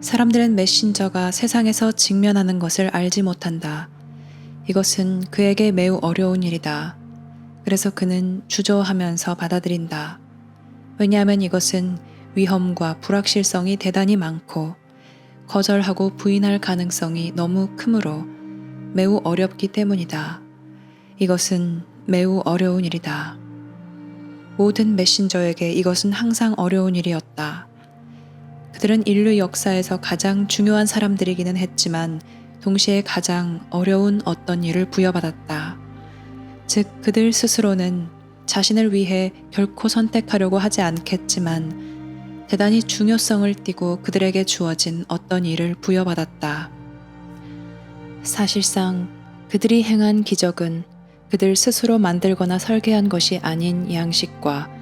사람들은 메신저가 세상에서 직면하는 것을 알지 못한다. 이것은 그에게 매우 어려운 일이다. 그래서 그는 주저하면서 받아들인다. 왜냐하면 이것은 위험과 불확실성이 대단히 많고 거절하고 부인할 가능성이 너무 크므로 매우 어렵기 때문이다. 이것은 매우 어려운 일이다. 모든 메신저에게 이것은 항상 어려운 일이었다. 그들은 인류 역사에서 가장 중요한 사람들이기는 했지만 동시에 가장 어려운 어떤 일을 부여받았다. 즉, 그들 스스로는 자신을 위해 결코 선택하려고 하지 않겠지만 대단히 중요성을 띠고 그들에게 주어진 어떤 일을 부여받았다. 사실상 그들이 행한 기적은 그들 스스로 만들거나 설계한 것이 아닌 양식과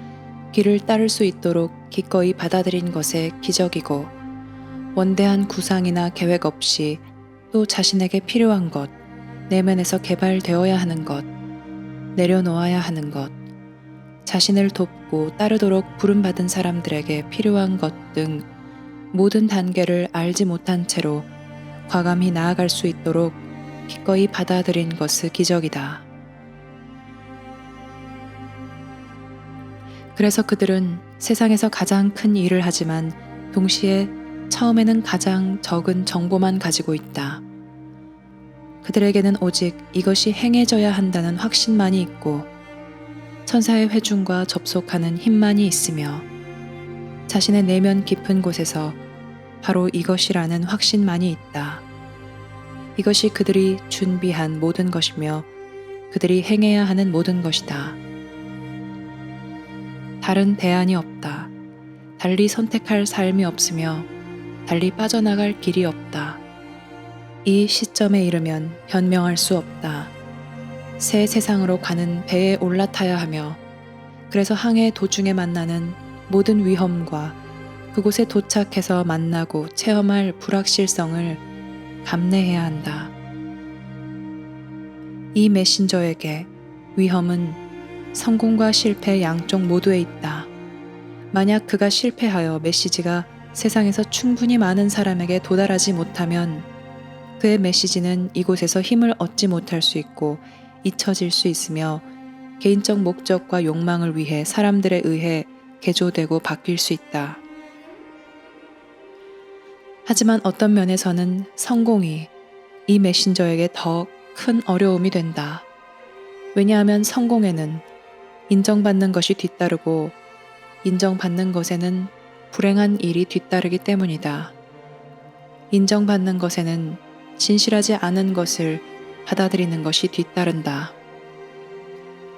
길을 따를 수 있도록 기꺼이 받아들인 것의 기적이고, 원대한 구상이나 계획 없이 또 자신에게 필요한 것, 내면에서 개발되어야 하는 것, 내려놓아야 하는 것, 자신을 돕고 따르도록 부름받은 사람들에게 필요한 것 등 모든 단계를 알지 못한 채로 과감히 나아갈 수 있도록 기꺼이 받아들인 것의 기적이다. 그래서 그들은 세상에서 가장 큰 일을 하지만 동시에 처음에는 가장 적은 정보만 가지고 있다. 그들에게는 오직 이것이 행해져야 한다는 확신만이 있고 천사의 회중과 접속하는 힘만이 있으며 자신의 내면 깊은 곳에서 바로 이것이라는 확신만이 있다. 이것이 그들이 준비한 모든 것이며 그들이 행해야 하는 모든 것이다. 다른 대안이 없다. 달리 선택할 삶이 없으며 달리 빠져나갈 길이 없다. 이 시점에 이르면 변명할 수 없다. 새 세상으로 가는 배에 올라타야 하며 그래서 항해 도중에 만나는 모든 위험과 그곳에 도착해서 만나고 체험할 불확실성을 감내해야 한다. 이 메신저에게 위험은 성공과 실패 양쪽 모두에 있다. 만약 그가 실패하여 메시지가 세상에서 충분히 많은 사람에게 도달하지 못하면 그의 메시지는 이곳에서 힘을 얻지 못할 수 있고 잊혀질 수 있으며 개인적 목적과 욕망을 위해 사람들에 의해 개조되고 바뀔 수 있다. 하지만 어떤 면에서는 성공이 이 메신저에게 더 큰 어려움이 된다. 왜냐하면 성공에는 인정받는 것이 뒤따르고 인정받는 것에는 불행한 일이 뒤따르기 때문이다. 인정받는 것에는 진실하지 않은 것을 받아들이는 것이 뒤따른다.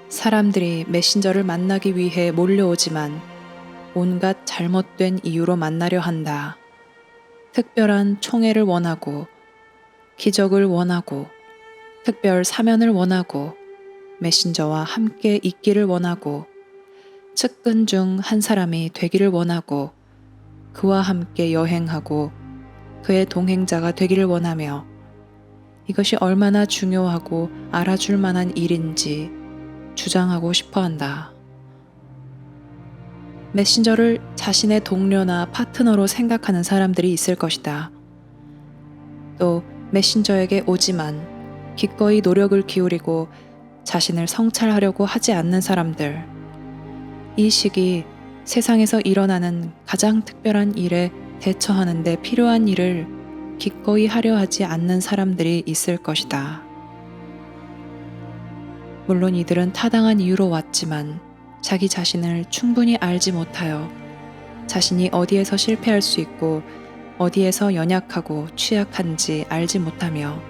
사람들이 메신저를 만나기 위해 몰려오지만 온갖 잘못된 이유로 만나려 한다. 특별한 총애를 원하고, 기적을 원하고, 특별 사면을 원하고, 메신저와 함께 있기를 원하고, 측근 중 한 사람이 되기를 원하고, 그와 함께 여행하고 그의 동행자가 되기를 원하며 이것이 얼마나 중요하고 알아줄 만한 일인지 주장하고 싶어 한다. 메신저를 자신의 동료나 파트너로 생각하는 사람들이 있을 것이다. 또 메신저에게 오지만 기꺼이 노력을 기울이고 자신을 성찰하려고 하지 않는 사람들. 이 시기 세상에서 일어나는 가장 특별한 일에 대처하는 데 필요한 일을 기꺼이 하려 하지 않는 사람들이 있을 것이다. 물론 이들은 타당한 이유로 왔지만 자기 자신을 충분히 알지 못하여 자신이 어디에서 실패할 수 있고 어디에서 연약하고 취약한지 알지 못하며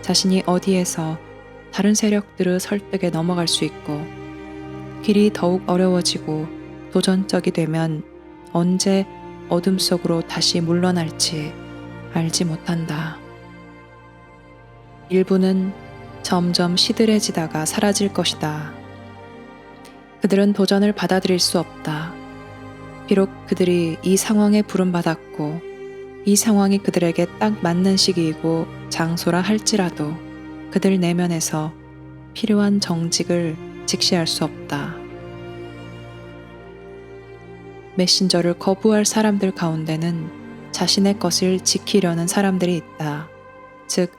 자신이 어디에서 다른 세력들의 설득에 넘어갈 수 있고 길이 더욱 어려워지고 도전적이 되면 언제 어둠 속으로 다시 물러날지 알지 못한다. 일부는 점점 시들해지다가 사라질 것이다. 그들은 도전을 받아들일 수 없다. 비록 그들이 이 상황에 부름받았고 이 상황이 그들에게 딱 맞는 시기이고 장소라 할지라도 그들 내면에서 필요한 정직을 직시할 수 없다. 메신저를 거부할 사람들 가운데는 자신의 것을 지키려는 사람들이 있다. 즉,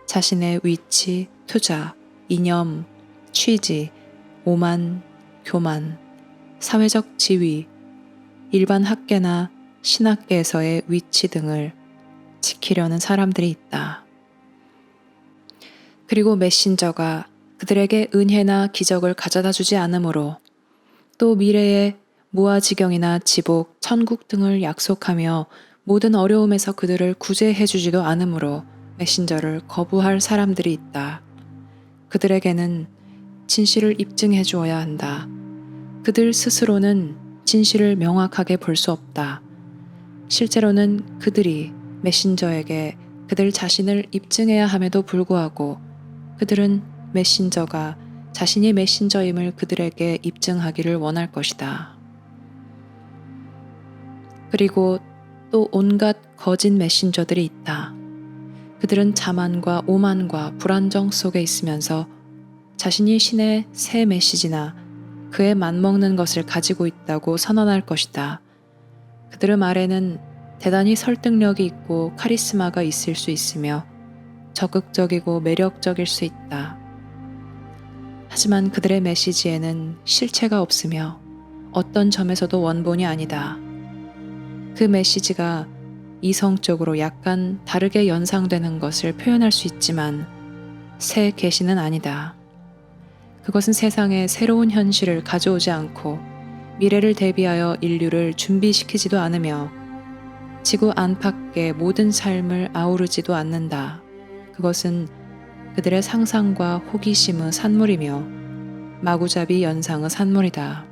자신의 위치, 투자, 이념, 취지, 오만, 교만, 사회적 지위, 일반 학계나 신학계에서의 위치 등을 지키려는 사람들이 있다. 그리고 메신저가 그들에게 은혜나 기적을 가져다 주지 않으므로, 또 미래의 무아지경이나 지복, 천국 등을 약속하며 모든 어려움에서 그들을 구제해 주지도 않으므로 메신저를 거부할 사람들이 있다. 그들에게는 진실을 입증해 주어야 한다. 그들 스스로는 진실을 명확하게 볼 수 없다. 실제로는 그들이 메신저에게 그들 자신을 입증해야 함에도 불구하고 그들은 메신저가 자신이 메신저임을 그들에게 입증하기를 원할 것이다. 그리고 또 온갖 거짓 메신저들이 있다. 그들은 자만과 오만과 불안정 속에 있으면서 자신이 신의 새 메시지나 그에 맞먹는 것을 가지고 있다고 선언할 것이다. 그들의 말에는 대단히 설득력이 있고 카리스마가 있을 수 있으며 적극적이고 매력적일 수 있다. 하지만 그들의 메시지에는 실체가 없으며 어떤 점에서도 원본이 아니다. 그 메시지가 이성적으로 약간 다르게 연상되는 것을 표현할 수 있지만 새 계시는 아니다. 그것은 세상에 새로운 현실을 가져오지 않고 미래를 대비하여 인류를 준비시키지도 않으며 지구 안팎의 모든 삶을 아우르지도 않는다. 그것은 그들의 상상과 호기심의 산물이며 마구잡이 연상의 산물이다.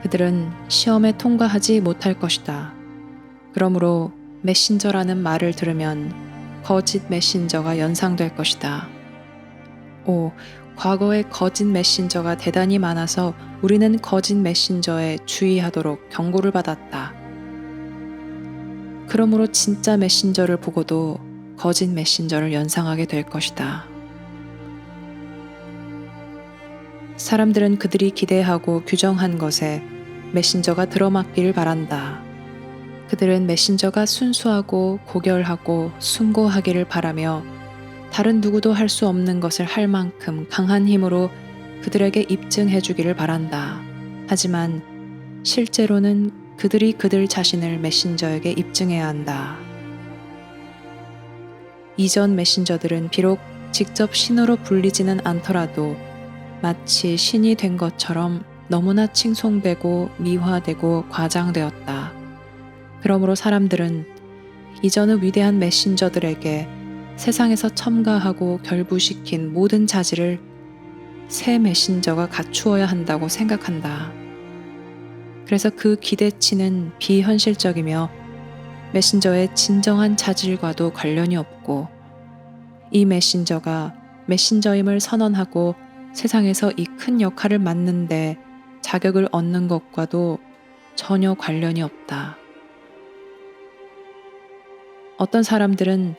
그들은 시험에 통과하지 못할 것이다. 그러므로 메신저라는 말을 들으면 거짓 메신저가 연상될 것이다. 과거에 거짓 메신저가 대단히 많아서 우리는 거짓 메신저에 주의하도록 경고를 받았다. 그러므로 진짜 메신저를 보고도 거짓 메신저를 연상하게 될 것이다. 사람들은 그들이 기대하고 규정한 것에 메신저가 들어맞기를 바란다. 그들은 메신저가 순수하고 고결하고 숭고하기를 바라며 다른 누구도 할 수 없는 것을 할 만큼 강한 힘으로 그들에게 입증해 주기를 바란다. 하지만 실제로는 그들이 그들 자신을 메신저에게 입증해야 한다. 이전 메신저들은 비록 직접 신으로 불리지는 않더라도 마치 신이 된 것처럼 너무나 칭송되고 미화되고 과장되었다. 그러므로 사람들은 이전의 위대한 메신저들에게 세상에서 첨가하고 결부시킨 모든 자질을 새 메신저가 갖추어야 한다고 생각한다. 그래서 그 기대치는 비현실적이며 메신저의 진정한 자질과도 관련이 없고 이 메신저가 메신저임을 선언하고 세상에서 이 큰 역할을 맡는데 자격을 얻는 것과도 전혀 관련이 없다. 어떤 사람들은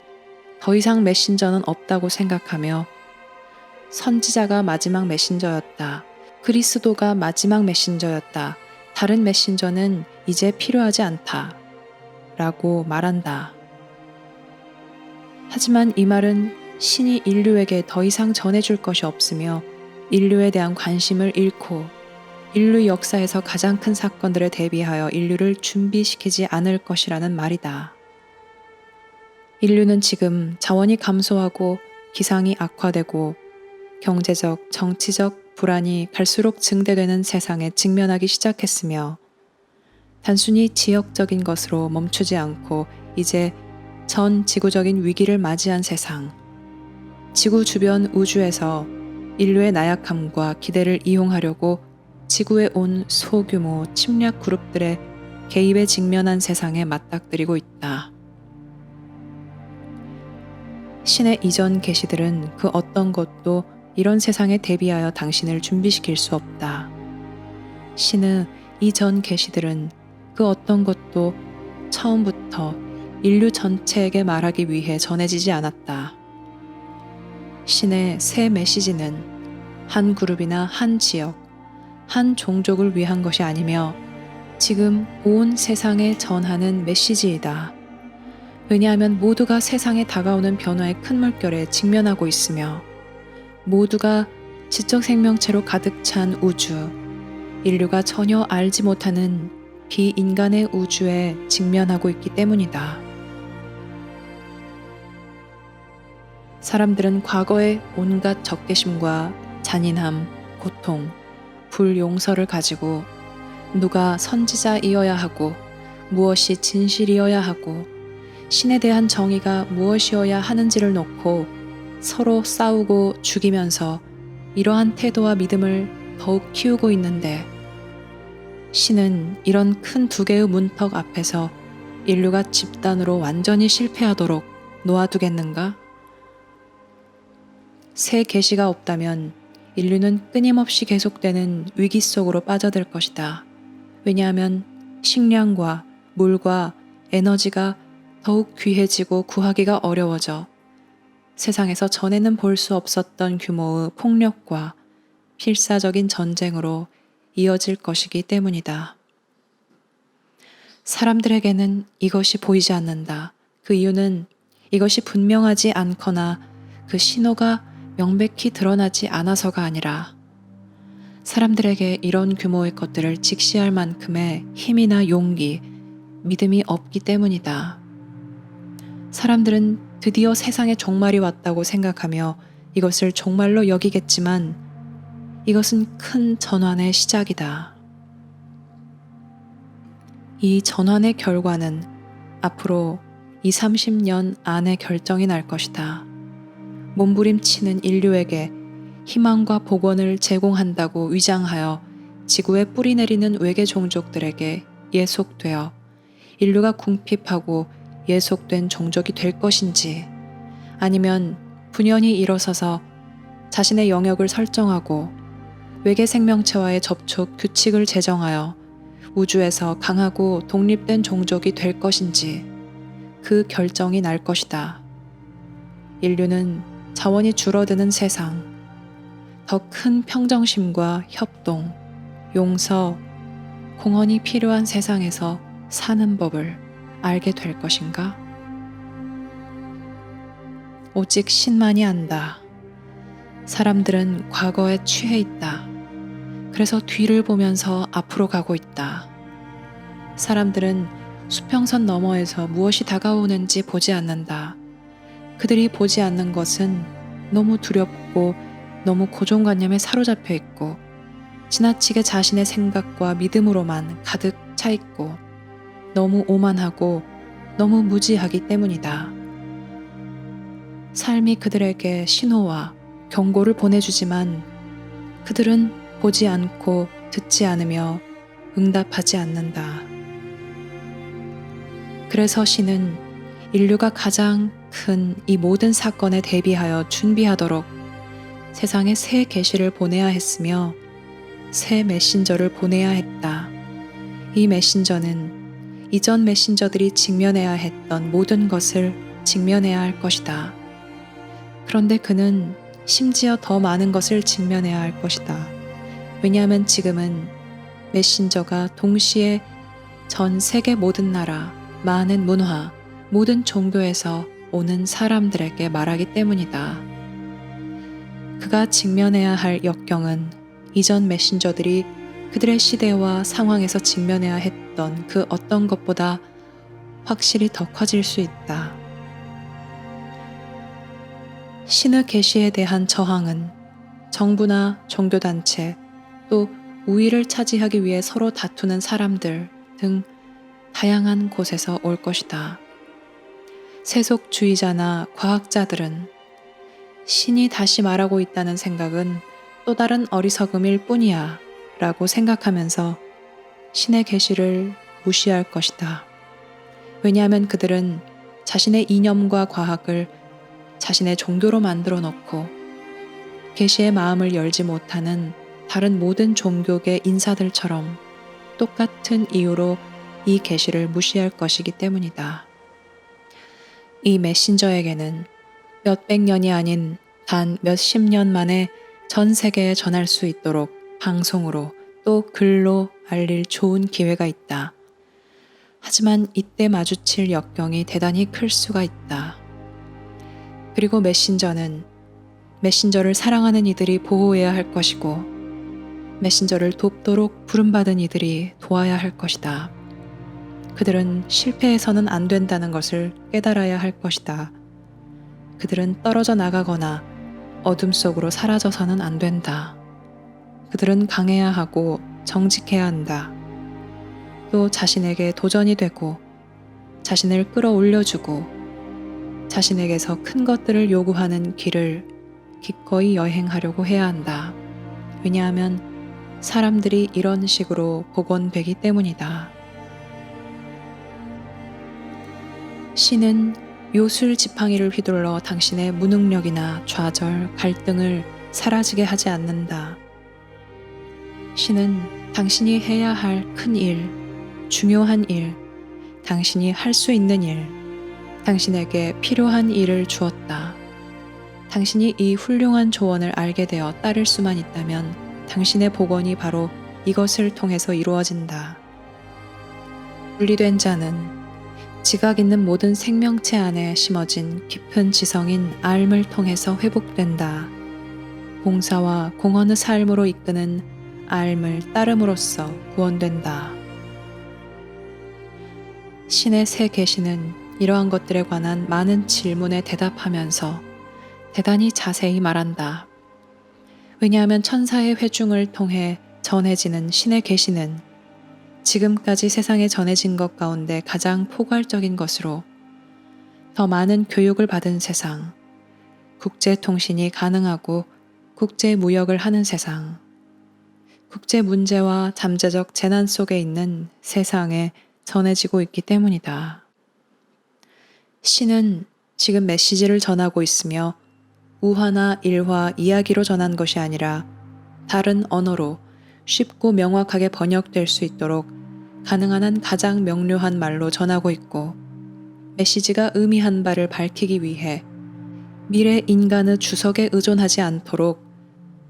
더 이상 메신저는 없다고 생각하며 선지자가 마지막 메신저였다. 그리스도가 마지막 메신저였다. 다른 메신저는 이제 필요하지 않다. 라고 말한다. 하지만 이 말은 신이 인류에게 더 이상 전해줄 것이 없으며 인류에 대한 관심을 잃고 인류 역사에서 가장 큰 사건들에 대비하여 인류를 준비시키지 않을 것이라는 말이다. 인류는 지금 자원이 감소하고 기상이 악화되고 경제적, 정치적 불안이 갈수록 증대되는 세상에 직면하기 시작했으며 단순히 지역적인 것으로 멈추지 않고 이제 전 지구적인 위기를 맞이한 세상, 지구 주변 우주에서 인류의 나약함과 기대를 이용하려고 지구에 온 소규모 침략 그룹들의 개입에 직면한 세상에 맞닥뜨리고 있다. 신의 이전 계시들은 그 어떤 것도 이런 세상에 대비하여 당신을 준비시킬 수 없다. 신의 이전 계시들은 그 어떤 것도 처음부터 인류 전체에게 말하기 위해 전해지지 않았다. 신의 새 메시지는 한 그룹이나 한 지역, 한 종족을 위한 것이 아니며 지금 온 세상에 전하는 메시지이다. 왜냐하면 모두가 세상에 다가오는 변화의 큰 물결에 직면하고 있으며 모두가 지적 생명체로 가득 찬 우주, 인류가 전혀 알지 못하는 비인간의 우주에 직면하고 있기 때문이다. 사람들은 과거의 온갖 적개심과 잔인함, 고통, 불용서를 가지고 누가 선지자이어야 하고 무엇이 진실이어야 하고 신에 대한 정의가 무엇이어야 하는지를 놓고 서로 싸우고 죽이면서 이러한 태도와 믿음을 더욱 키우고 있는데 신은 이런 큰 두 개의 문턱 앞에서 인류가 집단으로 완전히 실패하도록 놓아두겠는가? 새 계시가 없다면 인류는 끊임없이 계속되는 위기 속으로 빠져들 것이다. 왜냐하면 식량과 물과 에너지가 더욱 귀해지고 구하기가 어려워져 세상에서 전에는 볼 수 없었던 규모의 폭력과 필사적인 전쟁으로 이어질 것이기 때문이다. 사람들에게는 이것이 보이지 않는다. 그 이유는 이것이 분명하지 않거나 그 신호가 명백히 드러나지 않아서가 아니라 사람들에게 이런 규모의 것들을 직시할 만큼의 힘이나 용기, 믿음이 없기 때문이다. 사람들은 드디어 세상의 종말이 왔다고 생각하며 이것을 종말로 여기겠지만 이것은 큰 전환의 시작이다. 이 전환의 결과는 앞으로 20-30년 안에 결정이 날 것이다. 몸부림치는 인류에게 희망과 복원을 제공한다고 위장하여 지구에 뿌리내리는 외계 종족들에게 예속되어 인류가 궁핍하고 예속된 종족이 될 것인지 아니면 분연히 일어서서 자신의 영역을 설정하고 외계 생명체와의 접촉 규칙을 제정하여 우주에서 강하고 독립된 종족이 될 것인지 그 결정이 날 것이다. 인류는 자원이 줄어드는 세상, 더 큰 평정심과 협동, 용서, 공헌이 필요한 세상에서 사는 법을 알게 될 것인가? 오직 신만이 안다. 사람들은 과거에 취해 있다. 그래서 뒤를 보면서 앞으로 가고 있다. 사람들은 수평선 너머에서 무엇이 다가오는지 보지 않는다. 그들이 보지 않는 것은 너무 두렵고 너무 고정관념에 사로잡혀 있고 지나치게 자신의 생각과 믿음으로만 가득 차 있고 너무 오만하고 너무 무지하기 때문이다. 삶이 그들에게 신호와 경고를 보내주지만 그들은 보지 않고 듣지 않으며 응답하지 않는다. 그래서 신은 인류가 가장 큰 이 모든 사건에 대비하여 준비하도록 세상에 새 계시를 보내야 했으며 새 메신저를 보내야 했다. 이 메신저는 이전 메신저들이 직면해야 했던 모든 것을 직면해야 할 것이다. 그런데 그는 심지어 더 많은 것을 직면해야 할 것이다. 왜냐하면 지금은 메신저가 동시에 전 세계 모든 나라, 많은 문화, 모든 종교에서 오는 사람들에게 말하기 때문이다. 그가 직면해야 할 역경은 이전 메신저들이 그들의 시대와 상황에서 직면해야 했던 그 어떤 것보다 확실히 더 커질 수 있다. 신의 계시에 대한 저항은 정부나 종교단체 또 우위를 차지하기 위해 서로 다투는 사람들 등 다양한 곳에서 올 것이다. 세속주의자나 과학자들은 신이 다시 말하고 있다는 생각은 또 다른 어리석음일 뿐이야 라고 생각하면서 신의 계시를 무시할 것이다. 왜냐하면 그들은 자신의 이념과 과학을 자신의 종교로 만들어 놓고 계시의 마음을 열지 못하는 다른 모든 종교계 인사들처럼 똑같은 이유로 이 계시를 무시할 것이기 때문이다. 이 메신저에게는 몇백 년이 아닌 단 몇십 년 만에 전 세계에 전할 수 있도록 방송으로 또 글로 알릴 좋은 기회가 있다. 하지만 이때 마주칠 역경이 대단히 클 수가 있다. 그리고 메신저를 사랑하는 이들이 보호해야 할 것이고, 메신저를 돕도록 부름받은 이들이 도와야 할 것이다. 그들은 실패해서는 안 된다는 것을 깨달아야 할 것이다. 그들은 떨어져 나가거나 어둠 속으로 사라져서는 안 된다. 그들은 강해야 하고 정직해야 한다. 또 자신에게 도전이 되고 자신을 끌어올려주고 자신에게서 큰 것들을 요구하는 길을 기꺼이 여행하려고 해야 한다. 왜냐하면 사람들이 이런 식으로 복원되기 때문이다. 신은 요술 지팡이를 휘둘러 당신의 무능력이나 좌절, 갈등을 사라지게 하지 않는다. 신은 당신이 해야 할 큰 일, 중요한 일, 당신이 할 수 있는 일, 당신에게 필요한 일을 주었다. 당신이 이 훌륭한 조언을 알게 되어 따를 수만 있다면 당신의 복원이 바로 이것을 통해서 이루어진다. 분리된 자는 지각 있는 모든 생명체 안에 심어진 깊은 지성인 알을 통해서 회복된다. 봉사와 공헌의 삶으로 이끄는 알을 따름으로써 구원된다. 신의 새 계시는 이러한 것들에 관한 많은 질문에 대답하면서 대단히 자세히 말한다. 왜냐하면 천사의 회중을 통해 전해지는 신의 계시는 지금까지 세상에 전해진 것 가운데 가장 포괄적인 것으로 더 많은 교육을 받은 세상, 국제통신이 가능하고 국제무역을 하는 세상, 국제문제와 잠재적 재난 속에 있는 세상에 전해지고 있기 때문이다. 신은 지금 메시지를 전하고 있으며 우화나 일화 이야기로 전한 것이 아니라 다른 언어로 쉽고 명확하게 번역될 수 있도록 가능한 한 가장 명료한 말로 전하고 있고, 메시지가 의미한 바를 밝히기 위해 미래 인간의 주석에 의존하지 않도록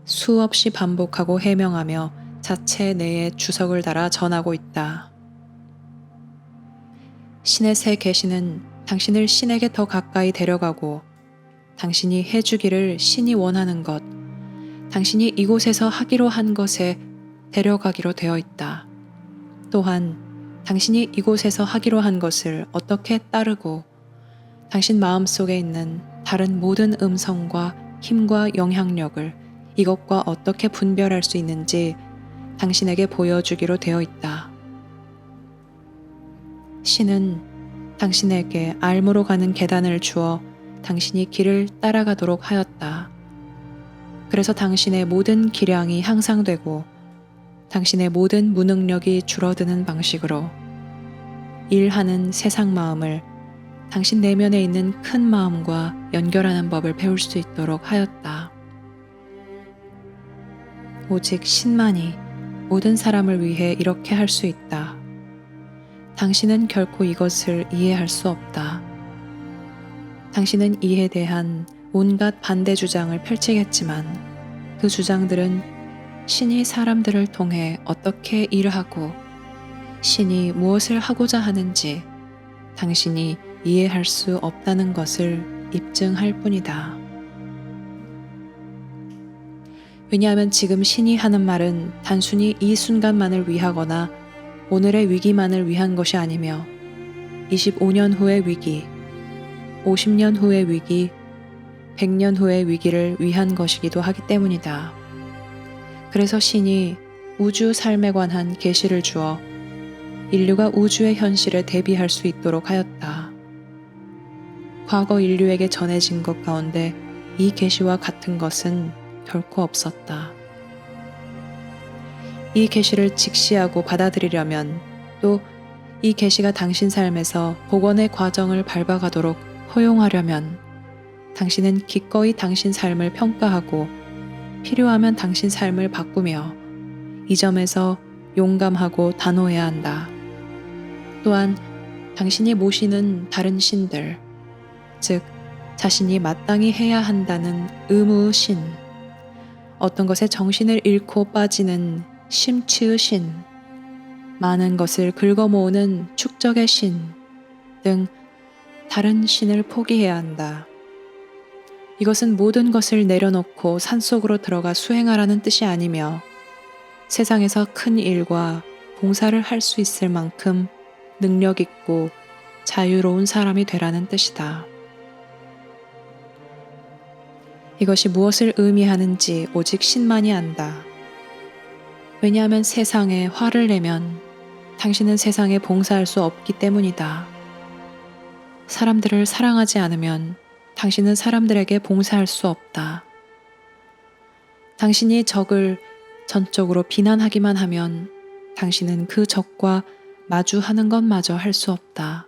수없이 반복하고 해명하며 자체 내에 주석을 달아 전하고 있다. 신의 새 계시는 당신을 신에게 더 가까이 데려가고 당신이 해주기를 신이 원하는 것, 당신이 이곳에서 하기로 한 것에 데려가기로 되어 있다. 또한 당신이 이곳에서 하기로 한 것을 어떻게 따르고 당신 마음속에 있는 다른 모든 음성과 힘과 영향력을 이것과 어떻게 분별할 수 있는지 당신에게 보여주기로 되어 있다. 신은 당신에게 알무로 가는 계단을 주어 당신이 길을 따라가도록 하였다. 그래서 당신의 모든 기량이 향상되고 당신의 모든 무능력이 줄어드는 방식으로 일하는 세상 마음을 당신 내면에 있는 큰 마음과 연결하는 법을 배울 수 있도록 하였다. 오직 신만이 모든 사람을 위해 이렇게 할 수 있다. 당신은 결코 이것을 이해할 수 없다. 당신은 이에 대한 온갖 반대 주장을 펼치겠지만 그 주장들은 신이 사람들을 통해 어떻게 일하고 신이 무엇을 하고자 하는지 당신이 이해할 수 없다는 것을 입증할 뿐이다. 왜냐하면 지금 신이 하는 말은 단순히 이 순간만을 위하거나 오늘의 위기만을 위한 것이 아니며 25년 후의 위기, 50년 후의 위기, 100년 후의 위기를 위한 것이기도 하기 때문이다. 그래서 신이 우주 삶에 관한 계시를 주어 인류가 우주의 현실에 대비할 수 있도록 하였다. 과거 인류에게 전해진 것 가운데 이 계시와 같은 것은 결코 없었다. 이 계시를 직시하고 받아들이려면 또 이 계시가 당신 삶에서 복원의 과정을 밟아가도록 허용하려면 당신은 기꺼이 당신 삶을 평가하고 필요하면 당신 삶을 바꾸며 이 점에서 용감하고 단호해야 한다. 또한 당신이 모시는 다른 신들, 즉 자신이 마땅히 해야 한다는 의무의 신, 어떤 것에 정신을 잃고 빠지는 심취의 신, 많은 것을 긁어모으는 축적의 신 등 다른 신을 포기해야 한다. 이것은 모든 것을 내려놓고 산속으로 들어가 수행하라는 뜻이 아니며 세상에서 큰 일과 봉사를 할 수 있을 만큼 능력 있고 자유로운 사람이 되라는 뜻이다. 이것이 무엇을 의미하는지 오직 신만이 안다. 왜냐하면 세상에 화를 내면 당신은 세상에 봉사할 수 없기 때문이다. 사람들을 사랑하지 않으면 당신은 사람들에게 봉사할 수 없다. 당신이 적을 전적으로 비난하기만 하면 당신은 그 적과 마주하는 것마저 할 수 없다.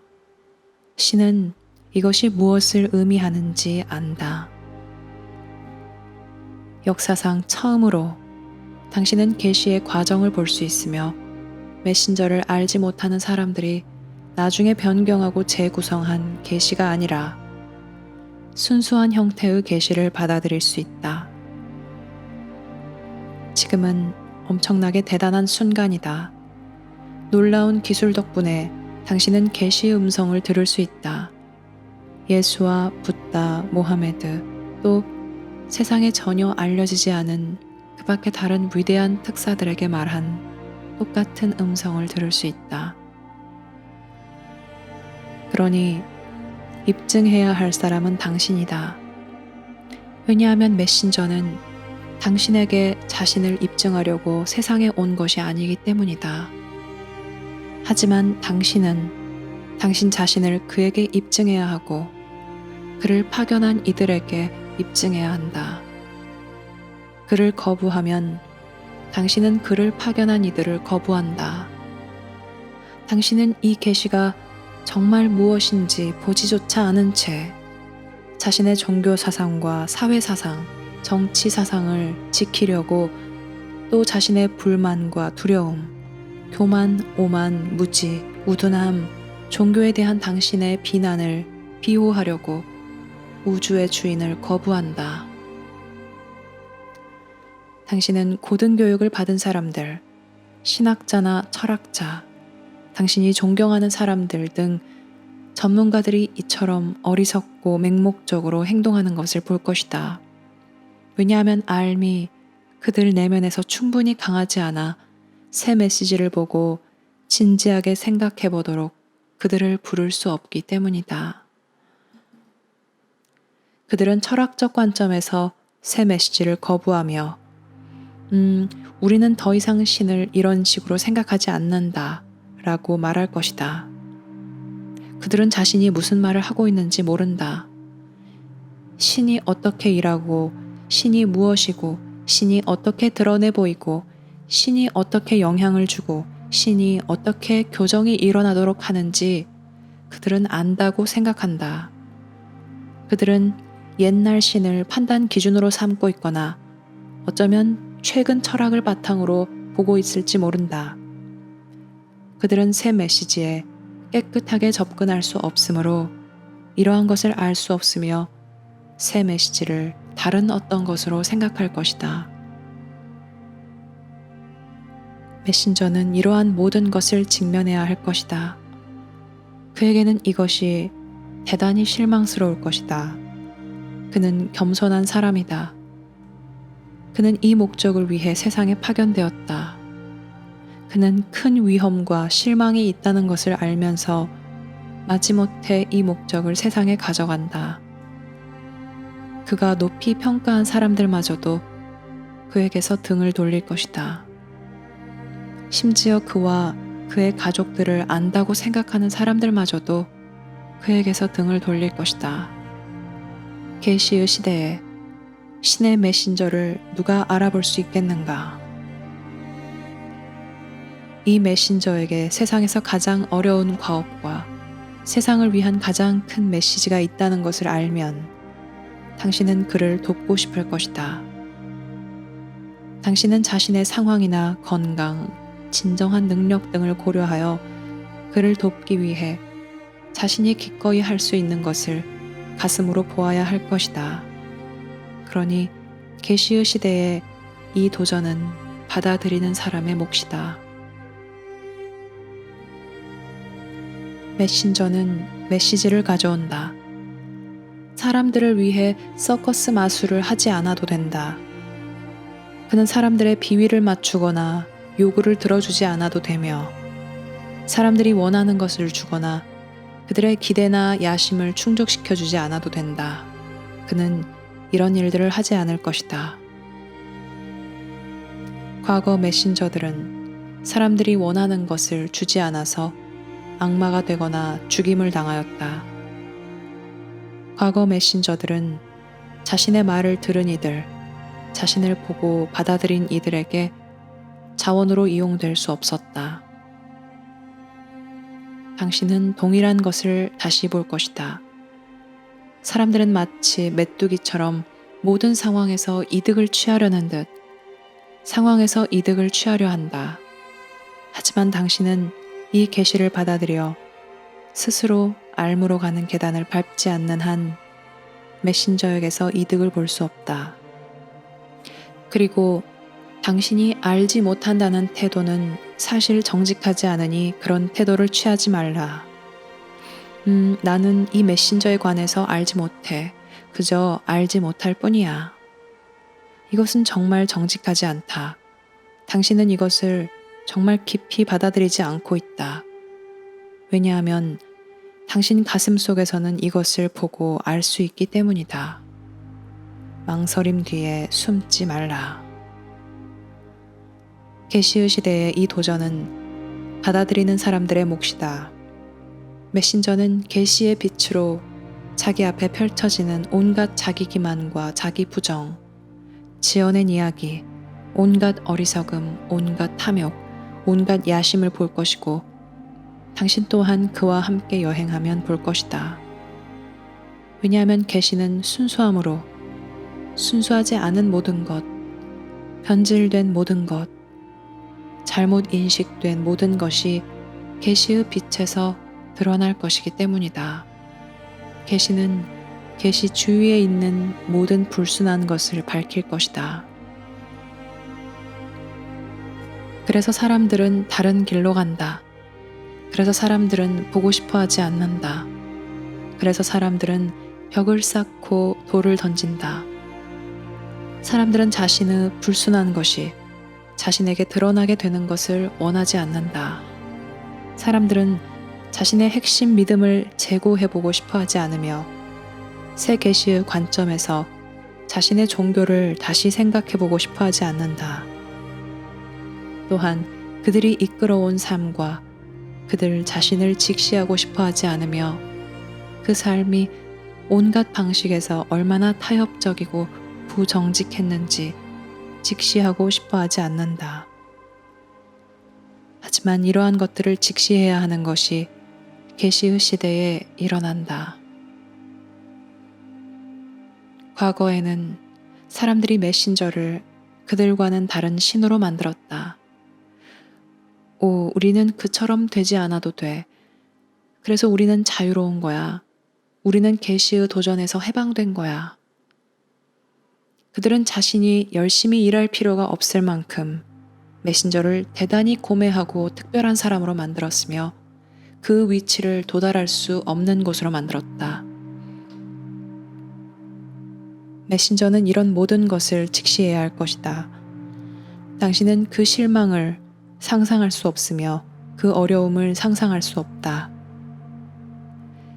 신은 이것이 무엇을 의미하는지 안다. 역사상 처음으로 당신은 계시의 과정을 볼 수 있으며 메신저를 알지 못하는 사람들이 나중에 변경하고 재구성한 계시가 아니라 순수한 형태의 계시를 받아들일 수 있다. 지금은 엄청나게 대단한 순간이다. 놀라운 기술 덕분에 당신은 계시의 음성을 들을 수 있다. 예수와 붓다, 모하메드, 또 세상에 전혀 알려지지 않은 그 밖에 다른 위대한 특사들에게 말한 똑같은 음성을 들을 수 있다. 그러니 입증해야 할 사람은 당신이다. 왜냐하면 메신저는 당신에게 자신을 입증하려고 세상에 온 것이 아니기 때문이다. 하지만 당신은 당신 자신을 그에게 입증해야 하고 그를 파견한 이들에게 입증해야 한다. 그를 거부하면 당신은 그를 파견한 이들을 거부한다. 당신은 이 계시가 정말 무엇인지 보지조차 않은 채 자신의 종교 사상과 사회 사상, 정치 사상을 지키려고 또 자신의 불만과 두려움, 교만, 오만, 무지, 우둔함, 종교에 대한 당신의 비난을 비호하려고 우주의 주인을 거부한다. 당신은 고등교육을 받은 사람들, 신학자나 철학자, 당신이 존경하는 사람들 등 전문가들이 이처럼 어리석고 맹목적으로 행동하는 것을 볼 것이다. 왜냐하면 알미 그들 내면에서 충분히 강하지 않아 새 메시지를 보고 진지하게 생각해 보도록 그들을 부를 수 없기 때문이다. 그들은 철학적 관점에서 새 메시지를 거부하며 우리는 더 이상 신을 이런 식으로 생각하지 않는다 라고 말할 것이다. 그들은 자신이 무슨 말을 하고 있는지 모른다. 신이 어떻게 일하고 신이 무엇이고 신이 어떻게 드러내 보이고 신이 어떻게 영향을 주고 신이 어떻게 교정이 일어나도록 하는지 그들은 안다고 생각한다. 그들은 옛날 신을 판단 기준으로 삼고 있거나 어쩌면 최근 철학을 바탕으로 보고 있을지 모른다. 그들은 새 메시지에 깨끗하게 접근할 수 없으므로 이러한 것을 알 수 없으며 새 메시지를 다른 어떤 것으로 생각할 것이다. 메신저는 이러한 모든 것을 직면해야 할 것이다. 그에게는 이것이 대단히 실망스러울 것이다. 그는 겸손한 사람이다. 그는 이 목적을 위해 세상에 파견되었다. 그는 큰 위험과 실망이 있다는 것을 알면서 마지못해 이 목적을 세상에 가져간다. 그가 높이 평가한 사람들마저도 그에게서 등을 돌릴 것이다. 심지어 그와 그의 가족들을 안다고 생각하는 사람들마저도 그에게서 등을 돌릴 것이다. 계시의 시대에 신의 메신저를 누가 알아볼 수 있겠는가? 이 메신저에게 세상에서 가장 어려운 과업과 세상을 위한 가장 큰 메시지가 있다는 것을 알면 당신은 그를 돕고 싶을 것이다. 당신은 자신의 상황이나 건강, 진정한 능력 등을 고려하여 그를 돕기 위해 자신이 기꺼이 할 수 있는 것을 가슴으로 보아야 할 것이다. 그러니 계시의 시대에 이 도전은 받아들이는 사람의 몫이다. 메신저는 메시지를 가져온다. 사람들을 위해 서커스 마술을 하지 않아도 된다. 그는 사람들의 비위를 맞추거나 요구를 들어주지 않아도 되며, 사람들이 원하는 것을 주거나 그들의 기대나 야심을 충족시켜주지 않아도 된다. 그는 이런 일들을 하지 않을 것이다. 과거 메신저들은 사람들이 원하는 것을 주지 않아서 악마가 되거나 죽임을 당하였다. 과거 메신저들은 자신의 말을 들은 이들, 자신을 보고 받아들인 이들에게 자원으로 이용될 수 없었다. 당신은 동일한 것을 다시 볼 것이다. 사람들은 마치 메뚜기처럼 모든 상황에서 이득을 취하려는 듯 상황에서 이득을 취하려 한다. 하지만 당신은 이 계시를 받아들여 스스로 알무로 가는 계단을 밟지 않는 한 메신저에게서 이득을 볼 수 없다. 그리고 당신이 알지 못한다는 태도는 사실 정직하지 않으니 그런 태도를 취하지 말라. 나는 이 메신저에 관해서 알지 못해. 그저 알지 못할 뿐이야. 이것은 정말 정직하지 않다. 당신은 이것을 정말 깊이 받아들이지 않고 있다. 왜냐하면 당신 가슴 속에서는 이것을 보고 알 수 있기 때문이다. 망설임 뒤에 숨지 말라. 계시의 시대의 이 도전은 받아들이는 사람들의 몫이다. 메신저는 계시의 빛으로 자기 앞에 펼쳐지는 온갖 자기 기만과 자기 부정, 지어낸 이야기, 온갖 어리석음, 온갖 탐욕, 온갖 야심을 볼 것이고, 당신 또한 그와 함께 여행하면 볼 것이다. 왜냐하면 계시는 순수함으로 순수하지 않은 모든 것, 변질된 모든 것, 잘못 인식된 모든 것이 계시의 빛에서 드러날 것이기 때문이다. 계시는 계시 주위에 있는 모든 불순한 것을 밝힐 것이다. 그래서 사람들은 다른 길로 간다. 그래서 사람들은 보고 싶어 하지 않는다. 그래서 사람들은 벽을 쌓고 돌을 던진다. 사람들은 자신의 불순한 것이 자신에게 드러나게 되는 것을 원하지 않는다. 사람들은 자신의 핵심 믿음을 재고해보고 싶어 하지 않으며 새 계시의 관점에서 자신의 종교를 다시 생각해보고 싶어 하지 않는다. 또한 그들이 이끌어온 삶과 그들 자신을 직시하고 싶어 하지 않으며 그 삶이 온갖 방식에서 얼마나 타협적이고 부정직했는지 직시하고 싶어 하지 않는다. 하지만 이러한 것들을 직시해야 하는 것이 계시의 시대에 일어난다. 과거에는 사람들이 메신저를 그들과는 다른 신으로 만들었다. 오, 우리는 그처럼 되지 않아도 돼. 그래서 우리는 자유로운 거야. 우리는 계시의 도전에서 해방된 거야. 그들은 자신이 열심히 일할 필요가 없을 만큼 메신저를 대단히 고매하고 특별한 사람으로 만들었으며 그 위치를 도달할 수 없는 곳으로 만들었다. 메신저는 이런 모든 것을 직시해야 할 것이다. 당신은 그 실망을 상상할 수 없으며 그 어려움을 상상할 수 없다.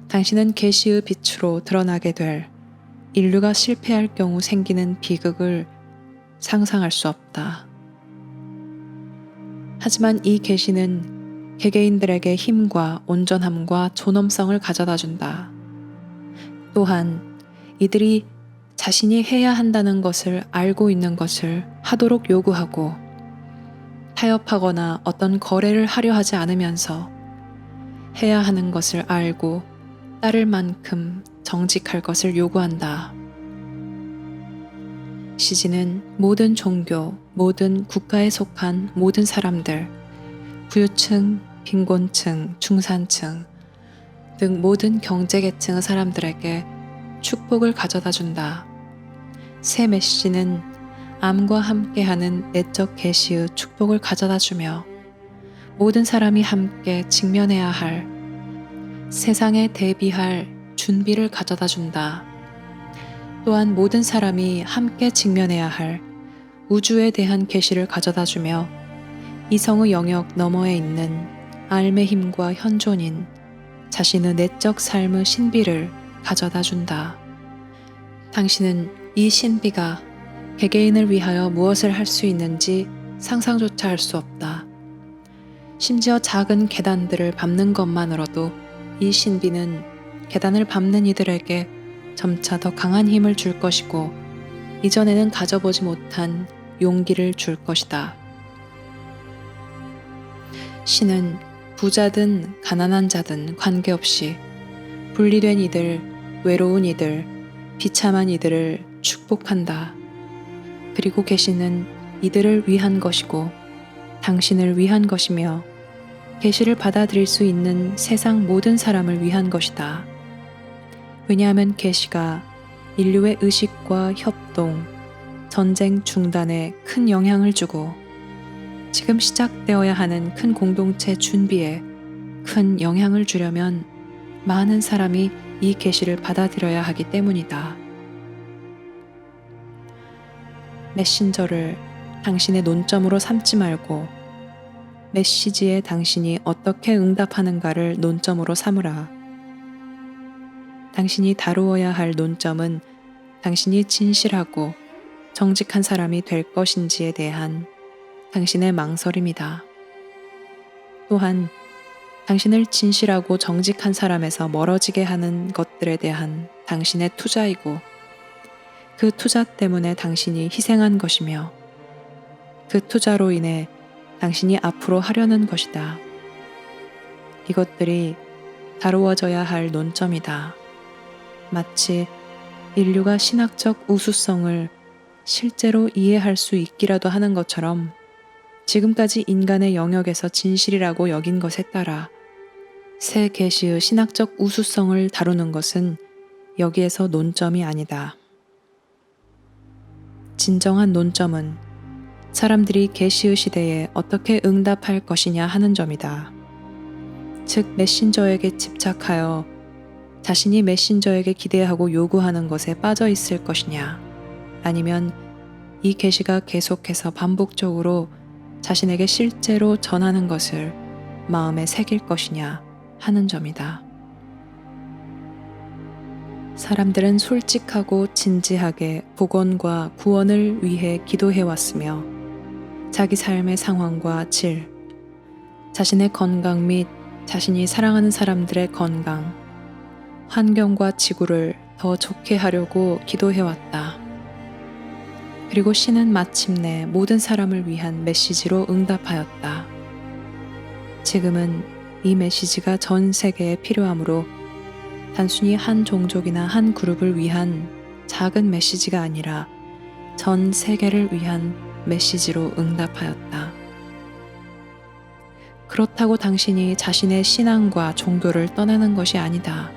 당신은 계시의 빛으로 드러나게 될 인류가 실패할 경우 생기는 비극을 상상할 수 없다. 하지만 이 계시는 개개인들에게 힘과 온전함과 존엄성을 가져다 준다. 또한 이들이 자신이 해야 한다는 것을 알고 있는 것을 하도록 요구하고 타협하거나 어떤 거래를 하려 하지 않으면서 해야 하는 것을 알고 따를 만큼 정직할 것을 요구한다. 시진은 모든 종교, 모든 국가에 속한 모든 사람들, 부유층, 빈곤층, 중산층 등 모든 경제계층의 사람들에게 축복을 가져다 준다. 새 메시지는 암과 함께하는 내적 계시의 축복을 가져다 주며 모든 사람이 함께 직면해야 할 세상에 대비할 준비를 가져다 준다. 또한 모든 사람이 함께 직면해야 할 우주에 대한 계시를 가져다 주며 이성의 영역 너머에 있는 삶의 힘과 현존인 자신의 내적 삶의 신비를 가져다 준다. 당신은 이 신비가 개개인을 위하여 무엇을 할 수 있는지 상상조차 할 수 없다. 심지어 작은 계단들을 밟는 것만으로도 이 신비는 계단을 밟는 이들에게 점차 더 강한 힘을 줄 것이고 이전에는 가져보지 못한 용기를 줄 것이다. 신은 부자든 가난한 자든 관계없이 분리된 이들, 외로운 이들, 비참한 이들을 축복한다. 그리고 계시는 이들을 위한 것이고 당신을 위한 것이며 계시를 받아들일 수 있는 세상 모든 사람을 위한 것이다. 왜냐하면 계시가 인류의 의식과 협동, 전쟁 중단에 큰 영향을 주고 지금 시작되어야 하는 큰 공동체 준비에 큰 영향을 주려면 많은 사람이 이 계시를 받아들여야 하기 때문이다. 메신저를 당신의 논점으로 삼지 말고 메시지에 당신이 어떻게 응답하는가를 논점으로 삼으라. 당신이 다루어야 할 논점은 당신이 진실하고 정직한 사람이 될 것인지에 대한 당신의 망설임이다. 또한 당신을 진실하고 정직한 사람에서 멀어지게 하는 것들에 대한 당신의 투자이고 그 투자 때문에 당신이 희생한 것이며 그 투자로 인해 당신이 앞으로 하려는 것이다. 이것들이 다루어져야 할 논점이다. 마치 인류가 신학적 우수성을 실제로 이해할 수 있기라도 하는 것처럼 지금까지 인간의 영역에서 진실이라고 여긴 것에 따라 새 계시의 신학적 우수성을 다루는 것은 여기에서 논점이 아니다. 진정한 논점은 사람들이 계시의 시대에 어떻게 응답할 것이냐 하는 점이다. 즉 메신저에게 집착하여 자신이 메신저에게 기대하고 요구하는 것에 빠져 있을 것이냐 아니면 이 계시가 계속해서 반복적으로 자신에게 실제로 전하는 것을 마음에 새길 것이냐 하는 점이다. 사람들은 솔직하고 진지하게 복원과 구원을 위해 기도해왔으며 자기 삶의 상황과 질, 자신의 건강 및 자신이 사랑하는 사람들의 건강, 환경과 지구를 더 좋게 하려고 기도해왔다. 그리고 신은 마침내 모든 사람을 위한 메시지로 응답하였다. 지금은 이 메시지가 전 세계에 필요하므로 단순히 한 종족이나 한 그룹을 위한 작은 메시지가 아니라 전 세계를 위한 메시지로 응답하였다. 그렇다고 당신이 자신의 신앙과 종교를 떠나는 것이 아니다.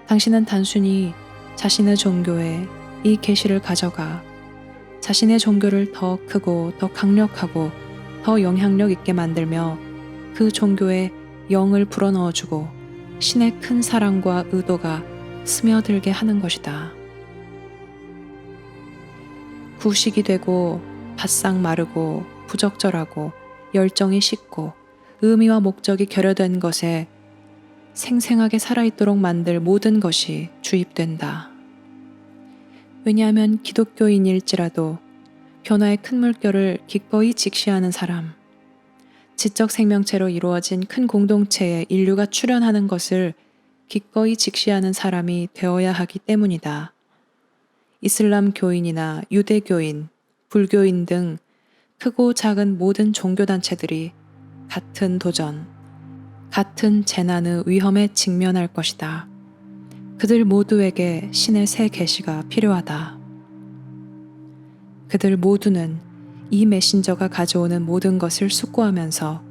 당신은 단순히 자신의 종교에 이 계시를 가져가 자신의 종교를 더 크고 더 강력하고 더 영향력 있게 만들며 그 종교에 영을 불어넣어주고 신의 큰 사랑과 의도가 스며들게 하는 것이다. 구식이 되고 바싹 마르고 부적절하고 열정이 식고 의미와 목적이 결여된 것에 생생하게 살아있도록 만들 모든 것이 주입된다. 왜냐하면 기독교인일지라도 변화의 큰 물결을 기꺼이 직시하는 사람, 지적 생명체로 이루어진 큰 공동체에 인류가 출현하는 것을 기꺼이 직시하는 사람이 되어야 하기 때문이다. 이슬람 교인이나 유대교인, 불교인 등 크고 작은 모든 종교단체들이 같은 도전, 같은 재난의 위험에 직면할 것이다. 그들 모두에게 신의 새 계시가 필요하다. 그들 모두는 이 메신저가 가져오는 모든 것을 숙고하면서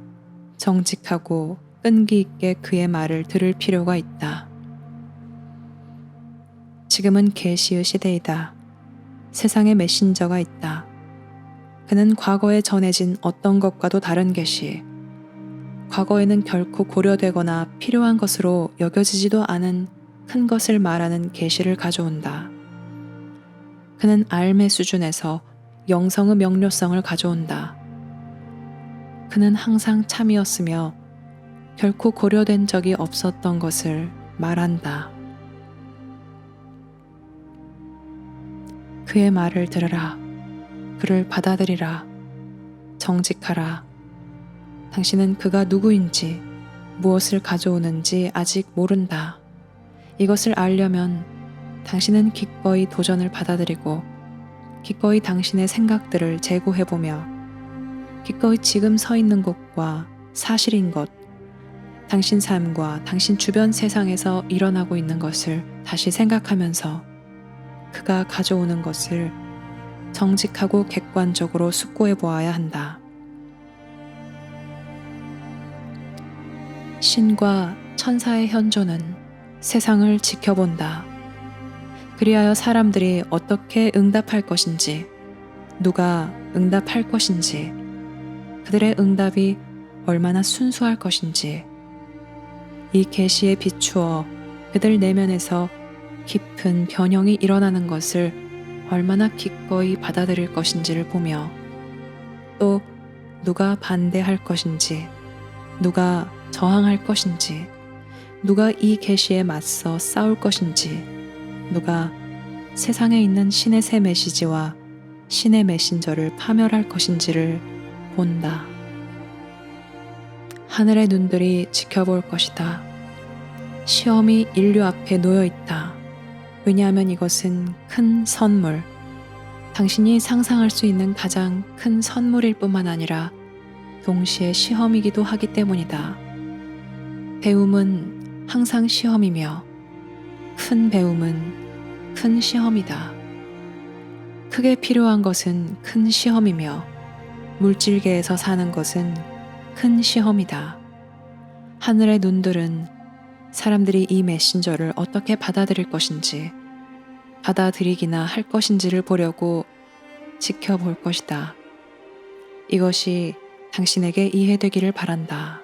정직하고 끈기 있게 그의 말을 들을 필요가 있다. 지금은 계시의 시대이다. 세상에 메신저가 있다. 그는 과거에 전해진 어떤 것과도 다른 계시, 과거에는 결코 고려되거나 필요한 것으로 여겨지지도 않은 큰 것을 말하는 계시를 가져온다. 그는 알매 수준에서 영성의 명료성을 가져온다. 그는 항상 참이었으며 결코 고려된 적이 없었던 것을 말한다. 그의 말을 들으라. 그를 받아들이라. 정직하라. 당신은 그가 누구인지, 무엇을 가져오는지 아직 모른다. 이것을 알려면 당신은 기꺼이 도전을 받아들이고 기꺼이 당신의 생각들을 재고해보며 기꺼이 지금 서 있는 곳과 사실인 것, 당신 삶과 당신 주변 세상에서 일어나고 있는 것을 다시 생각하면서 그가 가져오는 것을 정직하고 객관적으로 숙고해 보아야 한다. 신과 천사의 현존은 세상을 지켜본다. 그리하여 사람들이 어떻게 응답할 것인지, 누가 응답할 것인지, 그들의 응답이 얼마나 순수할 것인지, 이 계시에 비추어 그들 내면에서 깊은 변형이 일어나는 것을 얼마나 기꺼이 받아들일 것인지를 보며 또 누가 반대할 것인지, 누가 저항할 것인지, 누가 이 계시에 맞서 싸울 것인지, 누가 세상에 있는 신의 새 메시지와 신의 메신저를 파멸할 것인지를 본다. 하늘의 눈들이 지켜볼 것이다. 시험이 인류 앞에 놓여 있다. 왜냐하면 이것은 큰 선물, 당신이 상상할 수 있는 가장 큰 선물일 뿐만 아니라 동시에 시험이기도 하기 때문이다. 배움은 항상 시험이며 큰 배움은 큰 시험이다. 크게 필요한 것은 큰 시험이며 물질계에서 사는 것은 큰 시험이다. 하늘의 눈들은 사람들이 이 메신저를 어떻게 받아들일 것인지, 받아들이기나 할 것인지를 보려고 지켜볼 것이다. 이것이 당신에게 이해되기를 바란다.